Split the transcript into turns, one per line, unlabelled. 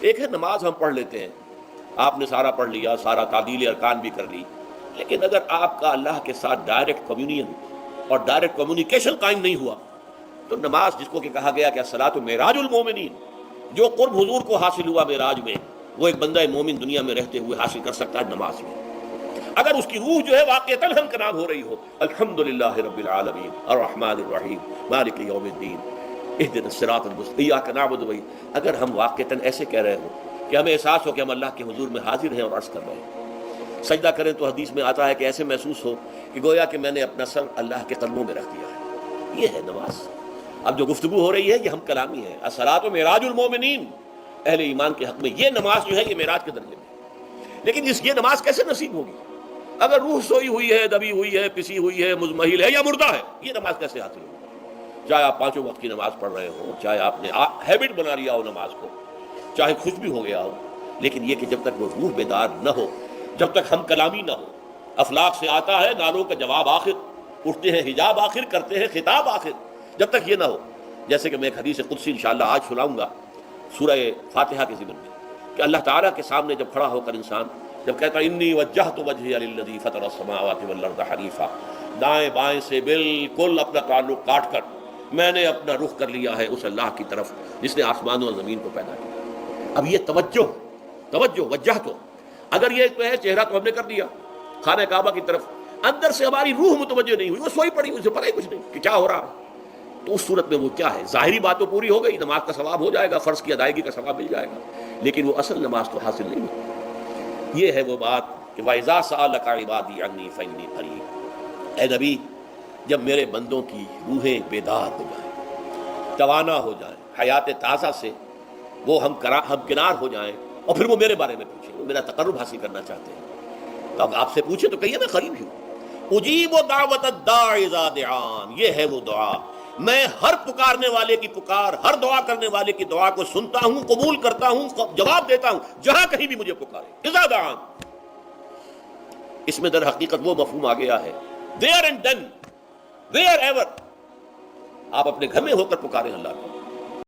ایک ہے نماز ہم پڑھ لیتے ہیں، آپ نے سارا پڑھ لیا، سارا تعدیل ارکان بھی کر لی، لیکن اگر آپ کا اللہ کے ساتھ ڈائریکٹ کمیونین اور ڈائریکٹ کمیونیکیشن قائم نہیں ہوا تو نماز، جس کو کہ کہا گیا کہ الصلاۃ معراج المومنین، جو قرب حضور کو حاصل ہوا معراج میں، وہ ایک بندہ مومن دنیا میں رہتے ہوئے حاصل کر سکتا ہے نماز میں، اگر اس کی روح جو ہے واقعتاً ہمکنار ہو رہی ہو۔ الحمدللہ رب العالمین الرحمن الرحیم مالک یوم الدین اہدنا الصراط المستقیم ایاک نعبد و اگر ہم واقعتاً ایسے کہہ رہے ہوں کہ ہمیں احساس ہو کہ ہم اللہ کے حضور میں حاضر ہیں اور عرض کر رہے ہیں، سجدہ کریں تو حدیث میں آتا ہے کہ ایسے محسوس ہو کہ گویا کہ میں نے اپنا سر اللہ کے قدموں میں رکھ دیا ہے، یہ ہے نماز۔ اب جو گفتگو ہو رہی ہے یہ ہم کلامی ہے، الصلاۃ معراج المومنین، اہل ایمان کے حق میں یہ نماز جو ہے یہ معراج کے درجے میں، لیکن یہ نماز کیسے نصیب ہوگی اگر روح سوئی ہوئی ہے، دبی ہوئی ہے، پسی ہوئی ہے، مزمحل ہے یا مردہ ہے؟ یہ نماز کیسے حاصل ہوگی؟ چاہے آپ 5 وقت کی نماز پڑھ رہے ہوں، چاہے آپ نے ہیبٹ بنا لیا ہو نماز کو، چاہے خوش بھی ہو گیا ہو، لیکن یہ کہ جب تک وہ روح بیدار نہ ہو، جب تک ہم کلامی نہ ہو، افلاق سے آتا ہے نالوں کا جواب آخر، اٹھتے ہیں حجاب آخر، کرتے ہیں خطاب آخر، جب تک یہ نہ ہو، جیسے کہ میں ایک حدیث قدسی انشاءاللہ آج سناؤں گا سورہ فاتحہ کے ضمن میں، کہ اللہ تعالیٰ کے سامنے جب کھڑا ہو کر انسان جب کہتا ہے انی وجہت وجہی للذی فطر السماوات والارض حنیفا، دائیں بائیں سے بالکل اپنا تعلق کاٹ کر میں نے اپنا رخ کر لیا ہے اس اللہ کی طرف جس نے آسمان اور زمین کو پیدا کیا۔ اب یہ توجہ وجہت ہو، اگر یہ تو ہے چہرہ تو ہم نے کر دیا خانہ کعبہ کی طرف، اندر سے ہماری روح متوجہ نہیں ہوئی، وہ سوئی پڑی، اسے پتہ ہی کچھ نہیں کہ کیا ہو رہا ہے، تو اس صورت میں وہ کیا ہے؟ ظاہری بات تو پوری ہو گئی، نماز کا ثواب ہو جائے گا، فرض کی ادائیگی کا ثواب مل جائے گا، لیکن وہ اصل نماز تو حاصل نہیں ہوئی۔ یہ ہے وہ بات کہ وَإِذَا سَأَلَكَ عِبَادِي عَنِّي فَإِنِّي قَرِيبٌ، اے نبی جب میرے بندوں کی روحیں بیدار ہو جائیں، توانا ہو جائیں، حیات تازہ سے وہ ہم کنار ہو جائیں، اور پھر وہ میرے بارے میں پوچھیں، وہ میرا تقرب حاصل کرنا چاہتے ہیں، تو اب آپ سے پوچھے تو کہیے میں قریب ہی ہوں۔ اجیب دعوت الداع اذا دعان، یہ ہے وہ دعا، میں ہر پکارنے والے کی پکار، ہر دعا کرنے والے کی دعا کو سنتا ہوں، قبول کرتا ہوں، جواب دیتا ہوں جہاں کہیں بھی مجھے پکارے، اذا دعان۔ اس میں در حقیقت وہ مفہوم آ گیا ہے there and then wherever، آپ اپنے گھر میں ہو کر پکاریں اللہ کو،